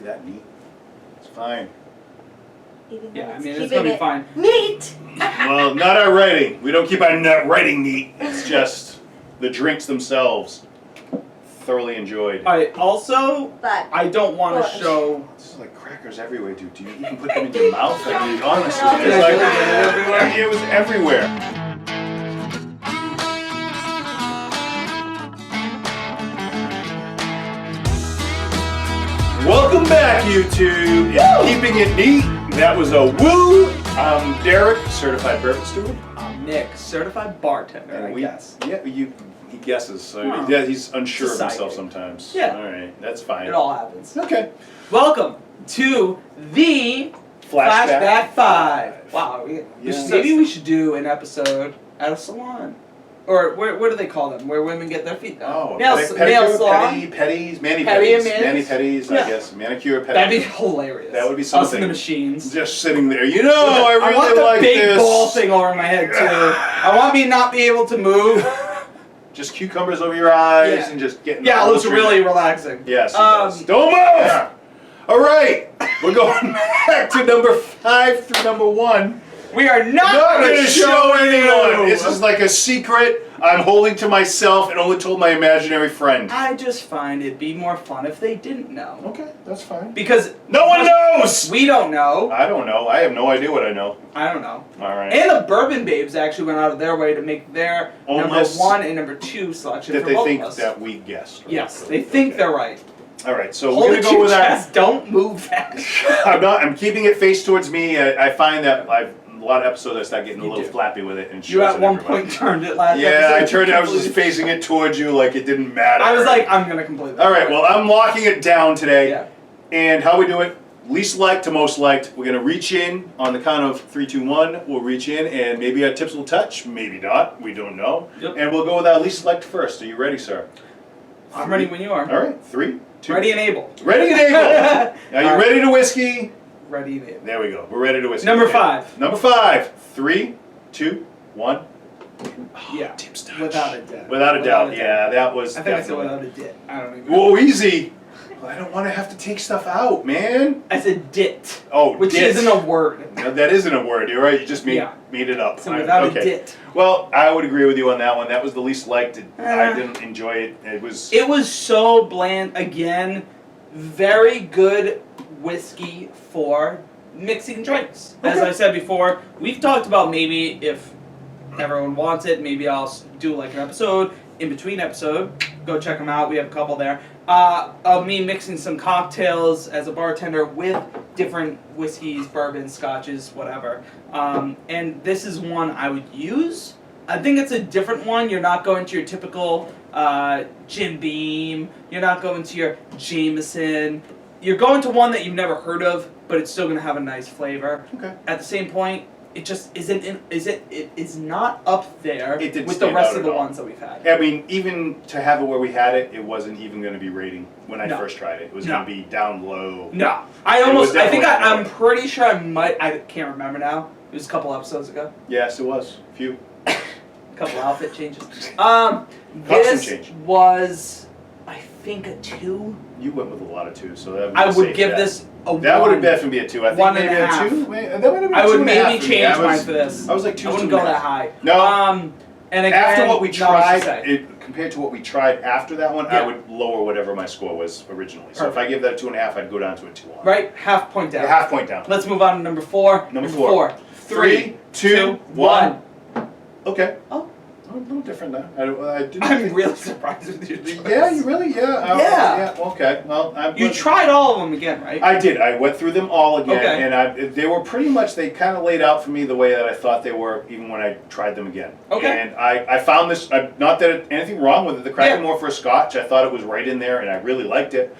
that neat. It's fine. Yeah, I mean, it's going to be fine. Neat! Well, not our writing. We don't keep our writing neat. It's just the drinks themselves. Thoroughly enjoyed. Also, But I don't want to show... This is like crackers everywhere, dude. Do you even put them in your mouth? I mean, honestly, Did it's I like, really get it everywhere? I mean, it was everywhere. Welcome back, YouTube. It's Keeping It Neat. That was a woo. I'm Derek, certified bourbon steward. I'm Nick, certified bartender, I guess. Yeah, he guesses. So Huh. yeah, he's unsure of Society. himself sometimes. Yeah. All right, that's fine. It all happens. Okay. Welcome to the Flashback 5. Wow. Maybe we should do an episode at a salon. Or what do they call them? Where women get their feet done? Oh, nail salon. Petties, Petty mani-pedis, Yeah. I guess. Manicure, pedicure. That'd be hilarious. That would be Us something. in the machines. Just sitting there. You know, I really want the like big this. ball thing over my head too. I want me to not be able to move. Just cucumbers over your eyes Yeah. and just getting. Yeah, it looks really relaxing. Yes. It does. Don't move. All right, we're going back to number 5 through number 1. We are not Going to show anyone. you. This is like a secret I'm holding to myself and only told my imaginary friend. I just find it'd be more fun if they didn't know. Okay, that's fine. Because No one knows! we don't know. I don't know. I have no idea what I know. I don't know. Alright. And the Bourbon Babes actually went out of their way to make their Own number lists 1 and number 2 selection that for they both think of us. that we guessed. Yes, they think they're right. Alright, so Hold we're it going to to go with your our... chest. Don't move that. I'm keeping it face towards me. I find that a lot of episodes I start getting a little flappy with it. And You at one everybody. point turned it last Yeah, episode. I turned it. I was just facing it towards you like it didn't matter. I was like, I'm going to complete that. Alright, well, I'm locking it down today. Yeah. And how we do it, least liked to most liked. We're going to reach in on the count of 3, 2, 1. We'll reach in and maybe our tips will touch, maybe not. We don't know. Yep. And we'll go with our least liked first. Are you ready, sir? I'm ready when you are. Alright, 3, 2. Ready and able. Ready and able. Are you ready to whiskey? Ready and able. There we go. We're ready to whiskey. Number Okay. 5. Number 5. 3, 2, 1. Yeah. Tips touch. Without a doubt. Without a doubt. Yeah, that was I think definitely. I said without a dit. I don't even know. Whoa, easy. Well, I don't want to have to take stuff out, man. I said dit. Oh, Which dit. isn't a word. No, that isn't a word. You're right. You just made Yeah. it up. So without okay. a dit. Well, I would agree with you on that one. That was the least liked. I didn't enjoy it. It was. It was so bland. Again, very good whiskey for mixing drinks. As Okay. I said before, we've talked about maybe if everyone wants it, maybe I'll do like an episode, in between episode. Go check them out. We have a couple there. Of me mixing some cocktails as a bartender with different whiskeys, bourbons, scotches, whatever. And this is one I would use. I think it's a different one. You're not going to your typical Jim Beam. You're not going to your Jameson. You're going to one that you've never heard of, but it's still going to have a nice flavor. Okay. At the same point, it just isn't. It is not up there It didn't with the stand rest out of the at all. ones that we've had. I mean, even to have it where we had it, it wasn't even going to be rating when I No. first tried it. It was No. going to be down low. No, was I'm pretty sure I might. I can't remember now. It was a couple episodes ago. Yes, it was. A few. A couple outfit changes. Costume This change. was, I think, a 2. You went with a lot of 2, so that would be I a would safe give bet. this a That 1. would have definitely be a 2. I think 1 maybe and a half. 2. That would have been I a would 2.5 maybe for me. change mine for this. I was like 2. I wouldn't go that high. No. And again, After what we not much to tried, say. compared to what we tried after that one, Yeah. I would lower whatever my score was originally. So if Perfect. I give that a 2.5, I'd go down to a 2 on. Right, half point down. A half point down. Let's move on to number 4. Number 4. 3, 2, 1. Okay. Oh. A little different now. I didn't I'm think- really surprised with your choice. Yeah, you really? Yeah. Yeah. Okay. Well, You tried all of them again, right? I did. I went through them all again, Okay. and they were pretty much, they kind of laid out for me the way that I thought they were, even when I tried them again. Okay. And I found this, not that anything wrong with it, the Cragganmore for a Scotch, I thought it was right in there, and I really liked it.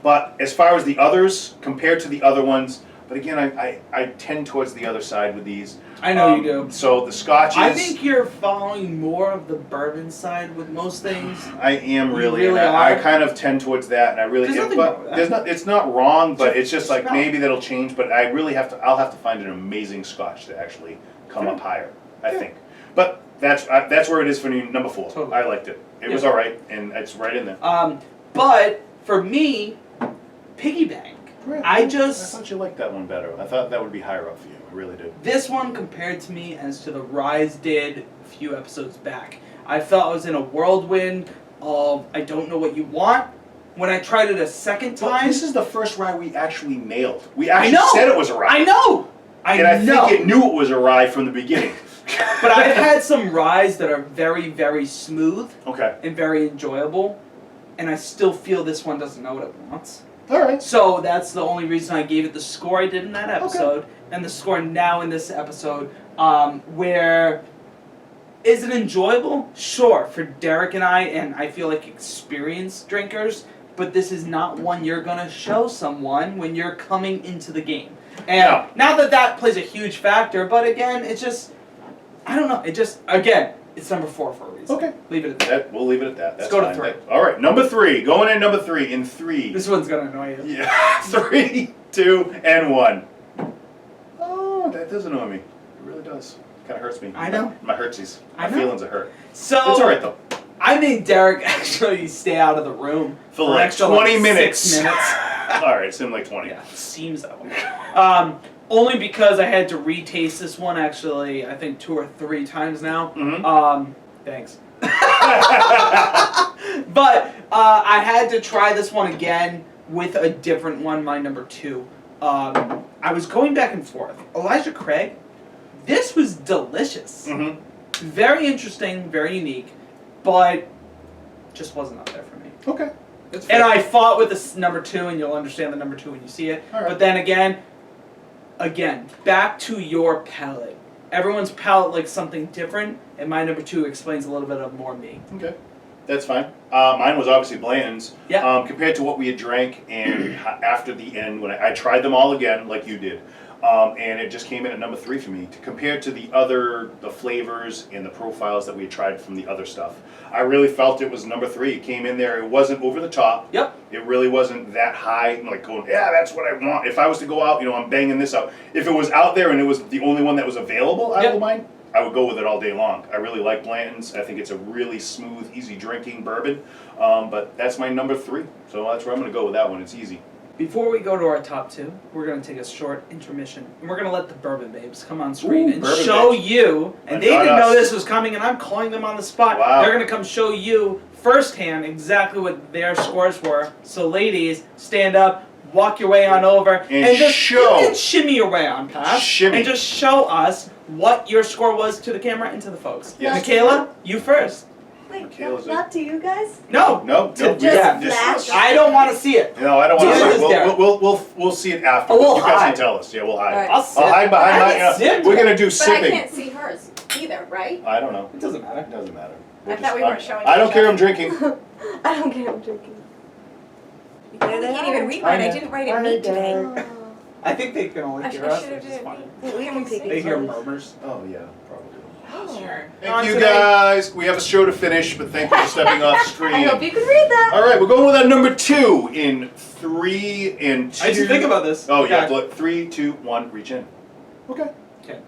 But as far as the others, compared to the other ones, but again, I tend towards the other side with these. I know you do. So the Scotches. I think you're following more of the bourbon side with most things. I am You really, really and I are? kind of tend towards that, and I really. There's am, nothing but wrong with that. there's not. It's not wrong, but it's just like No. maybe that'll change. But I really have to. I'll have to find an amazing Scotch to actually come up higher. I think. But that's where it is for me. Number 4. Totally. I liked it. It was Yeah. all right, and it's right in there. But for me, Piggyback. Really? I thought you liked that one better. I thought that would be higher up for you. I really did. This one compared to me as to the Rise did a few episodes back. I felt I was in a whirlwind of I don't know what you want. When I tried it a second time... Well, this is the first rye we actually nailed. We actually said it was a rye. I know! I think it knew it was a rye from the beginning. But I've had some ryes that are very, very smooth. Okay. And very enjoyable. And I still feel this one doesn't know what it wants. Alright. So that's the only reason I gave it the score I did in that episode. Okay. And the score now in this episode. Where... Is it enjoyable? Sure, for Derek and I feel like experienced drinkers, but this is not one you're going to show someone when you're coming into the game. And not that that plays a huge factor, but again, it's just, I don't know, again, it's number 4 for a reason. Okay. Leave it at that. We'll leave it at that. That's Let's go fine. to 3. Alright, number 3. Going in number 3 in 3. This one's going to annoy you. Yeah. 3, 2, and 1. Oh, that does annoy me. It really does. Kind of hurts me. I know. My hurtsies. I My know. feelings are hurt. So It's alright though. I made Derek actually stay out of the room For like extra, 20 minutes. 6 minutes. Alright, seemed like 20. Yeah, seems that way. Only because I had to retaste this one actually, I think 2 or 3 times now. Mm-hmm. Thanks. But I had to try this one again with a different one, my number 2. I was going back and forth. Elijah Craig, this was delicious. Mm-hmm. Very interesting, very unique, but just wasn't up there for me. Okay. That's And fair. I fought with this number 2, and you'll understand the number 2 when you see it. All right. But then again, back to your palate. Everyone's palate likes something different, and my number 2 explains a little bit of more me. Okay. That's fine. Mine was obviously Blanton's. Yeah. Compared to what we had drank, and after the end, when I tried them all again, like you did, and it just came in at number 3 for me. Compared to the flavors and the profiles that we had tried from the other stuff, I really felt it was number 3. It came in there. It wasn't over the top. Yep. It really wasn't that high, like going, yeah, that's what I want. If I was to go out, I'm banging this out. If it was out there and it was the only one that was available out of mine, I would go with it all day long. I really like Blanton's. I think it's a really smooth, easy drinking bourbon. But that's my number 3. So that's where I'm going to go with that one. It's easy. Before we go to our top 2, we're going to take a short intermission, and we're going to let the Bourbon Babes come on screen and Bourbon show Babes. you, and they Not didn't know us. this was coming, and I'm calling them on the spot. Wow. They're going to come show you firsthand exactly what their scores were. So ladies, stand up, walk your way on over, And just show. you can shimmy your way on past, Shimmy. and just show us what your score was to the camera and to the folks. Yes. Michaela, you first. Wait, Michaela's not to you guys? No. No, To we just Flash? I don't want to see it. No, I don't want to Yeah, see this it. guy. We'll see it after. Oh, we'll you guys hide. can tell us. Yeah, we'll hide. Alright. I'll sit. I'll hide behind I my. can sit. We're gonna do But I sipping. can't see hers either, right? I don't know. It doesn't matter. It doesn't matter. I thought we weren't showing I don't each care. other. I'm drinking. I don't care, I'm drinking. I can't even read mine. I didn't write it neat today. I think they can only I hear should us, have which is did fine. it. We can take They it. hear murmurs. Oh yeah, probably. Oh. Thank you guys. We have a show to finish, but thank you for stepping off screen. I hope you can read that. All right, we're going with our number 2 in 3 and 2. I didn't think about this. Oh, you Okay. have to look. 3, 2, 1, reach in. Okay. Okay.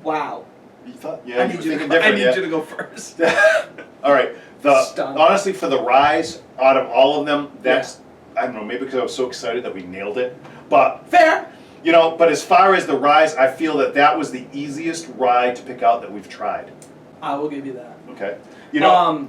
Wow. You thought? Yeah, I you need were you. thinking To, I different. need Yeah. you to go first. All right. Stunned. Honestly, for the Rise, out of all of them, that's I don't know. Maybe because I was so excited that we nailed it, but Fair. but as far as the Rise, I feel that was the easiest rye to pick out that we've tried. I will give you that. Okay.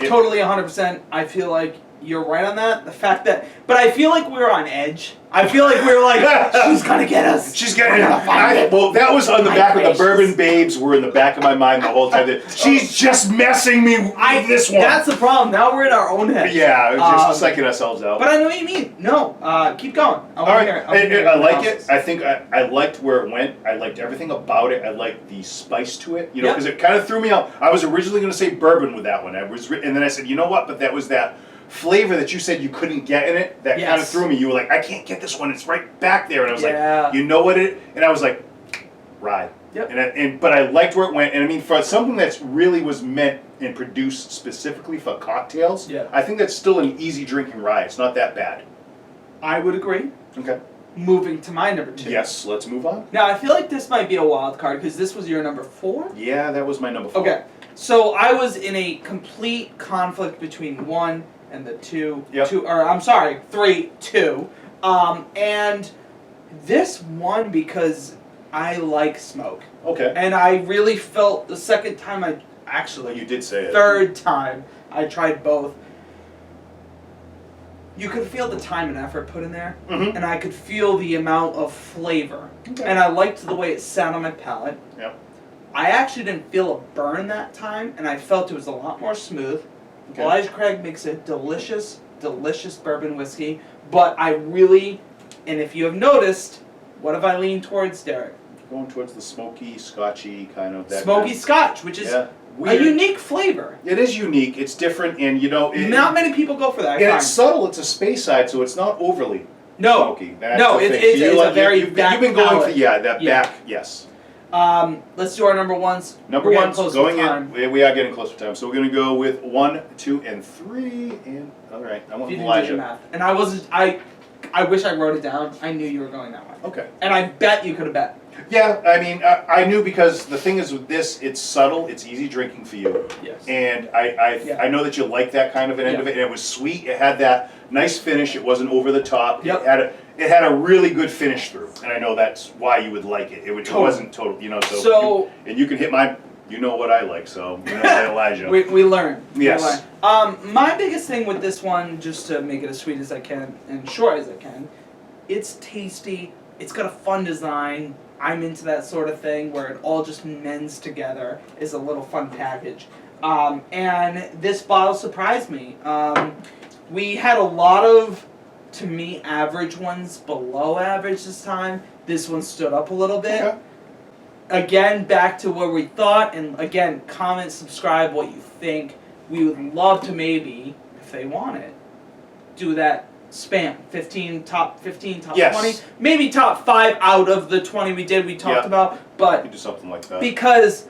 Totally 100%. I feel like you're right on that. The fact that, but I feel like we were on edge. I feel like we were like, she's gonna get us. She's getting We're gonna find it. Well, that was on the My back of the gracious. Bourbon Babes. Were in the back of my mind the whole time. That she's just messing me with this one. That's the problem. Now we're in our own head. Yeah, just psyching ourselves out. But I know what you mean. No, keep going. I All want to right, hear it. I wanna hear I your like analysis. it. I think I liked where it went. I liked everything about it. I liked the spice to it. Yep. Because it kind of threw me out. I was originally going to say bourbon with that one. And then I said, you know what? But that was that flavor that you said you couldn't get in it. That kind of Yes. threw me. You were like, I can't get this one. It's right back there. And I was Yeah. like, you know what it? And I was like, rye. Yep. But I liked where it went. And I mean, for something that's really was meant and produced specifically for cocktails, Yeah. I think that's still an easy drinking rye. It's not that bad. I would agree. Okay. Moving to my number 2. Yes, let's move on. Now I feel like this might be a wild card because this was your number 4. Yeah, that was my number 4. Okay, so I was in a complete conflict between 1 and the 2. Yep. 3, 2. And this won because I like smoke. Okay. And I really felt the second time You did say it. third time I tried both, you could feel the time and effort put in there, and I could feel the amount of flavor. Okay. And I liked the way it sat on my palate. Yep. I actually didn't feel a burn that time, and I felt it was a lot more smooth. Okay. Elijah Craig makes a delicious, delicious bourbon whiskey, but I really, and if you have noticed, what have I leaned towards, Derek? Going towards the smoky, scotchy kind of that. Smoky Scotch, which is a weird. unique flavor. It is unique. It's different, and Not many people go for that. I And find. it's subtle. It's a space side, so it's not overly smoky. That's No, the thing. it's So a very you've back been going palate. for that Yeah. back. Yes. Let's do our number ones. Number We're getting one's close to going time. in. We are getting close to time, so we're gonna go with 1, 2, and 3. And all right, I went You with didn't do your Elijah. math. And I wasn't. I wish I wrote it down. I knew you were going that way. Okay. And I bet you could have bet. Yeah, I mean, I knew because the thing is with this, it's subtle, it's easy drinking for you, Yes. and I know that you like that kind of an end of it. And it was sweet. It had that nice finish. It wasn't over the top. Yep. It had a really good finish through, and I know that's why you would like it. It wasn't total, So- and you can hit my. You know what I like, so Elijah. We learn. Yes. We learn. My biggest thing with this one, just to make it as sweet as I can and short as I can, it's tasty. It's got a fun design. I'm into that sort of thing where it all just mends together. Is a little fun package. And this bottle surprised me. We had a lot of, to me, average ones below average this time. This one stood up a little bit. Okay. Again, back to what we thought, and again, comment, subscribe what you think. We would love to maybe, if they want it, do that spam. Top 15, top Yes. 20. Maybe top 5 out of the 20 we talked about. You But could do something like that. because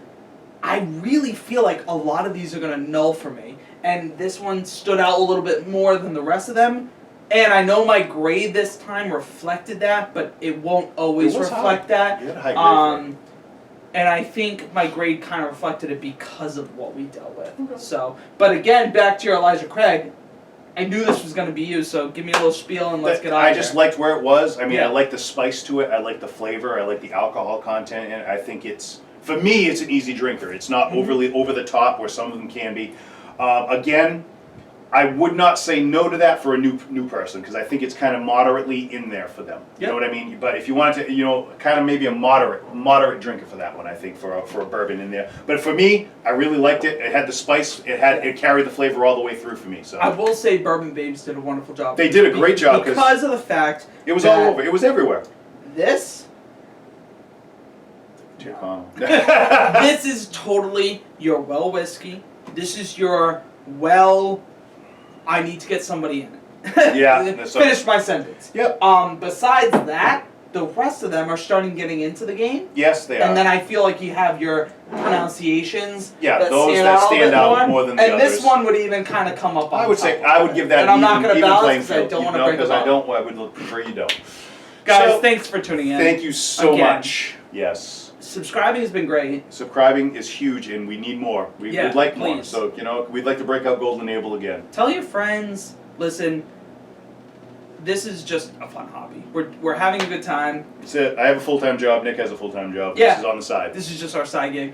I really feel like a lot of these are going to null for me. And this one stood out a little bit more than the rest of them. And I know my grade this time reflected that, but it won't always It was reflect high. that. You had a high grade for it. And I think my grade kind of reflected it because of what we dealt with. Okay. So, but again, back to your Elijah Craig, I knew this was going to be you, so give me a little spiel and let's get on. I just liked where it was. I mean, Yeah. I like the spice to it. I like the flavor. I like the alcohol content, and I think for me, it's an easy drinker. It's not overly over the top where some of them can be. Again, I would not say no to that for a new person because I think it's kind of moderately in there for them. You Yep. know what I mean? But if you wanted to, kind of maybe a moderate drinker for that one, I think for a bourbon in there. But for me, I really liked it. It had the spice. It carried the flavor all the way through for me. So I will say Bourbon Babes did a wonderful job. They did a great job because of the fact it was that all over. It was everywhere. This Tyrconnell. this is totally your well whiskey. This is your well. I need to get somebody in it. Yeah. Finish my sentence. Yep. Besides that, the rest of them are starting getting into the game. Yes, they are. And then I feel like you have your pronunciations Yeah, that those stand that out a stand bit out more than the and others. this one would even kind of come up on I would top say of I would it. give that and I'm not even, going to even balance playing because I field. don't want to No, break because it I up. don't. I would prefer you don't. Guys, So, thanks for tuning in. Thank you so Again. much. Yes. Subscribing has been great. Subscribing is huge, and we need more. We'd like more. please. So we'd like to break out Golden Abel again. Tell your friends. Listen, this is just a fun hobby. We're having a good time. That's it. I have a full-time job. Nick has a full-time job. Yeah. This is on the side. This is just our side gig.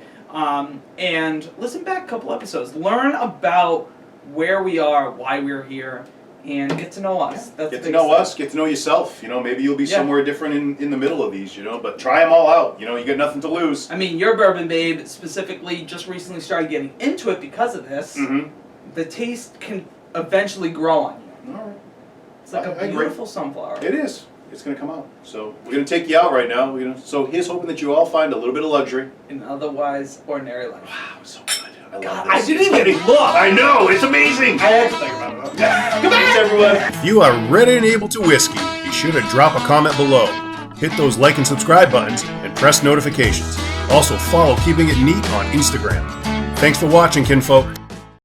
And listen back a couple episodes. Learn about where we are, why we're here, and get to know us. That's Get the to know biggest us. Get to know yourself. Maybe you'll be Yeah. somewhere different in the middle of these. But try them all out. You got nothing to lose. thing. I mean, your Bourbon Babe specifically just recently started getting into it because of this. Mm-hmm. The taste can eventually grow on you. All right. It's like I a agree. beautiful sunflower. It is. It's going to come out. So we're going to take you out right now. So here's hoping that you all find a little bit of luxury. In otherwise ordinary life. Wow, so good. I love God, this. I didn't even look. I know. It's amazing. I had to think about it. Thanks, everyone. If you are ready and able to whiskey, be sure to drop a comment below. Hit those like and subscribe buttons and press notifications. Also follow Keeping It Neat on Instagram. Thanks for watching, kinfolk.